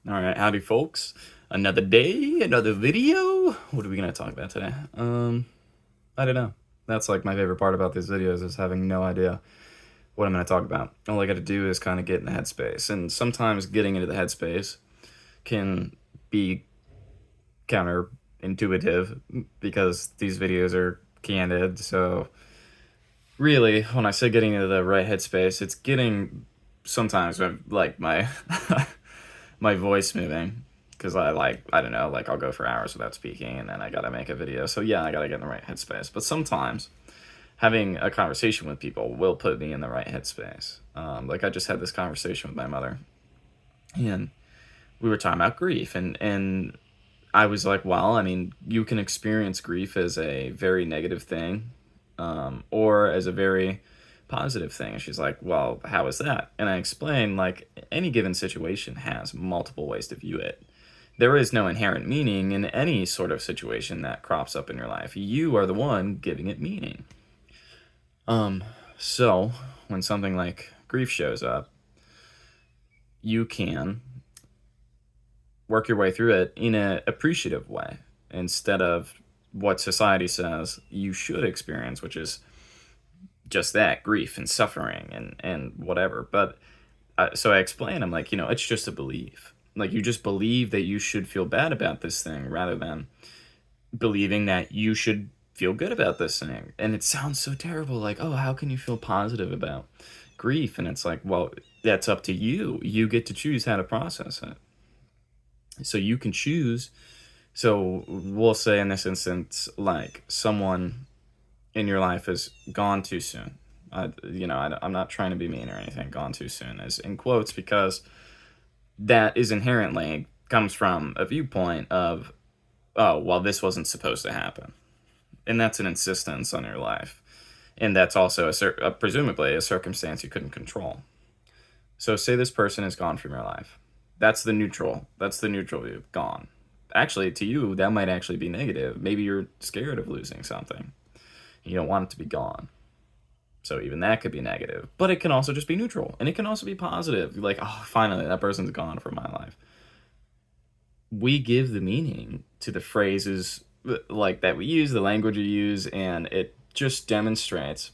All right, howdy, folks. Another day, another video. What are we gonna talk about today? I don't know. That's like my favorite part about these videos is having no idea what I'm gonna talk about. All I got to do is kind of get in the headspace, and sometimes getting into the headspace can be counterintuitive because these videos are candid. So really, when I say getting into the right headspace, it's getting sometimes like my my voice moving because I don't know, like I'll go for hours without speaking and then I gotta make a video. So yeah, I gotta get in the right headspace. But sometimes having a conversation with people will put me in the right headspace. Like I just had this conversation with my mother, and we were talking about grief, and I was like, well, I mean, you can experience grief as a very negative thing, or as a very positive thing. And she's like, well, how is that? And I explained, like, any given situation has multiple ways to view it. There is no inherent meaning in any sort of situation that crops up in your life. You are the one giving it meaning. Um, so when something like grief shows up, you can work your way through it in an appreciative way instead of what society says you should experience, which is just that grief and suffering and whatever. But so I explain, I'm like, it's just a belief. Like, you just believe that you should feel bad about this thing rather than believing that you should feel good about this thing. And it sounds so terrible. Like, oh, how can you feel positive about grief? And it's like, well, that's up to you. You get to choose how to process it. So you can choose. So we'll say in this instance, like someone in your life has gone too soon. I'm not trying to be mean or anything. Gone too soon is in quotes because that is inherently comes from a viewpoint of, oh, well, this wasn't supposed to happen, and that's an insistence on your life, and that's also presumably a circumstance you couldn't control. So say this person is gone from your life. That's the neutral. That's the neutral view. Gone. Actually, to you, that might actually be negative. Maybe you're scared of losing something. You don't want it to be gone. So even that could be negative. But it can also just be neutral. And it can also be positive. Like, oh, finally, that person's gone from my life. We give the meaning to the phrases like that we use, the language we use, and it just demonstrates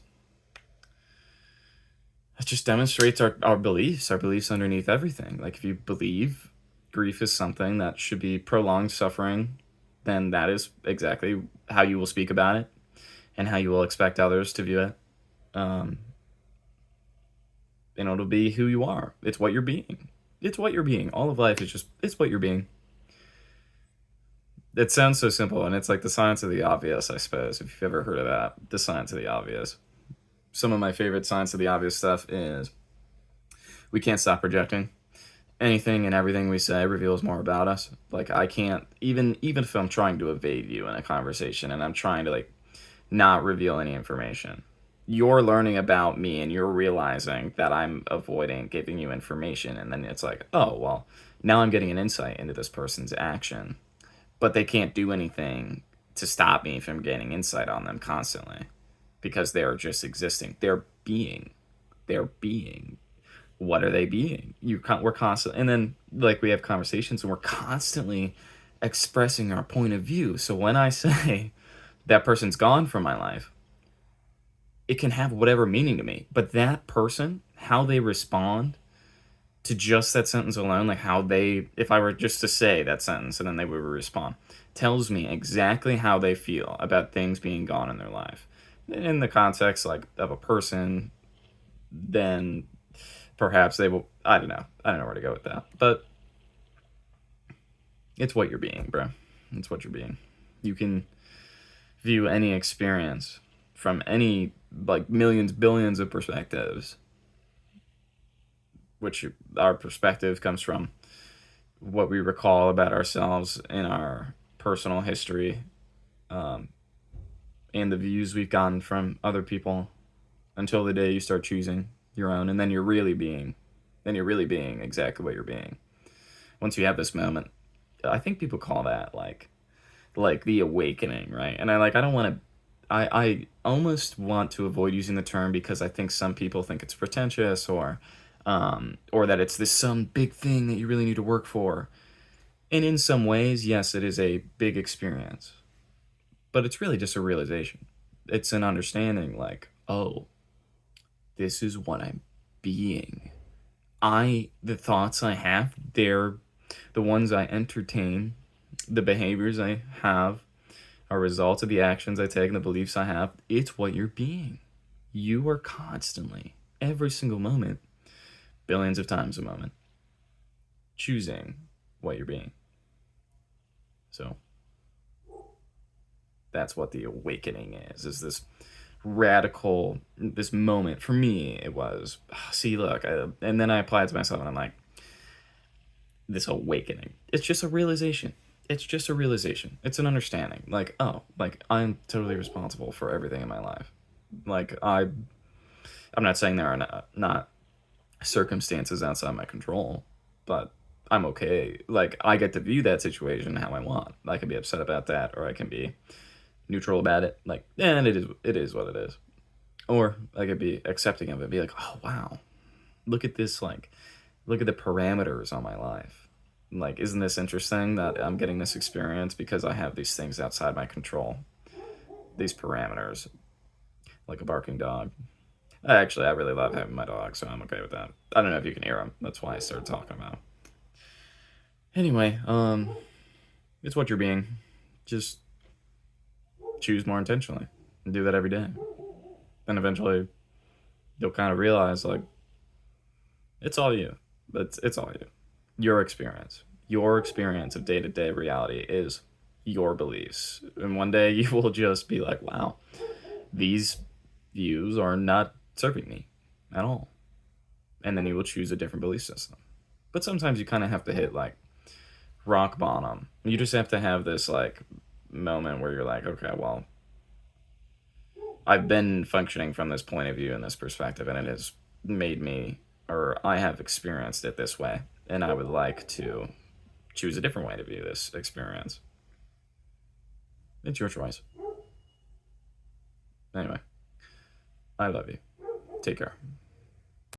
our beliefs underneath everything. Like, if you believe grief is something that should be prolonged suffering, then that is exactly how you will speak about it and how you will expect others to view it. Um, and it'll be who you are. It's what you're being. It's what you're being. All of life is just, it's what you're being. It sounds so simple, and it's like the science of the obvious, I suppose, if you've ever heard of that. The science of the obvious. Some of my favorite science of the obvious stuff is we can't stop projecting. Anything and everything we say reveals more about us. Like, I can't, even if I'm trying to evade you in a conversation and I'm trying to, like, not reveal any information, you're learning about me and you're realizing that I'm avoiding giving you information. And then it's like, oh, well, now I'm getting an insight into this person's action. But they can't do anything to stop me from gaining insight on them constantly because they're just existing. They're being. They're being. What are they being? We're constantly, and then like we have conversations and we're constantly expressing our point of view. So when I say that person's gone from my life, it can have whatever meaning to me. But that person, how they respond to just that sentence alone, like how they, if I were just to say that sentence and then they would respond, tells me exactly how they feel about things being gone in their life. In the context like of a person, then perhaps they will. I don't know. I don't know where to go with that, but it's what you're being, bro. It's what you're being. You can view any experience from any like millions, billions of perspectives, which our perspective comes from what we recall about ourselves in our personal history, um, and the views we've gotten from other people until the day you start choosing your own, and then you're really being exactly what you're being. Once you have this moment, I think people call that like the awakening, right? And I don't want to. I almost want to avoid using the term because I think some people think it's pretentious or or that it's this some big thing that you really need to work for. And in some ways, yes, it is a big experience, but it's really just a realization. It's an understanding like, oh, this is what I'm being. The thoughts I have, they're the ones I entertain, the behaviors I have are results of the actions I take and the beliefs I have. It's what you're being. You are constantly, every single moment, billions of times a moment, choosing what you're being. So that's what the awakening is this radical, this moment. For me, it was, see, look, and then I applied it to myself and I'm like, this awakening. It's just a realization. It's just a realization. It's an understanding. Like, oh, like I'm totally responsible for everything in my life. Like I'm not saying there are not circumstances outside my control, but I'm okay. Like I get to view that situation how I want. I can be upset about that, or I can be neutral about it. Like, and it is what it is. Or I could be accepting of it, be like, oh wow, look at this. Like, look at the parameters on my life. Like, isn't this interesting that I'm getting this experience because I have these things outside my control, these parameters, like a barking dog. Actually, I really love having my dog, so I'm okay with that. I don't know if you can hear him. That's why I started talking about him. Anyway, it's what you're being. Just choose more intentionally and do that every day. And eventually, you'll kind of realize, like, it's all you. It's all you. Your experience. Your experience of day to day reality is your beliefs. And one day you will just be like, wow, these views are not serving me at all. And then you will choose a different belief system. But sometimes you kind of have to hit like rock bottom. You just have to have this like moment where you're like, okay, well, I've been functioning from this point of view and this perspective, and it has made me, or I have experienced it this way, and I would like to choose a different way to view this experience. It's your choice. Anyway, I love you. Take care.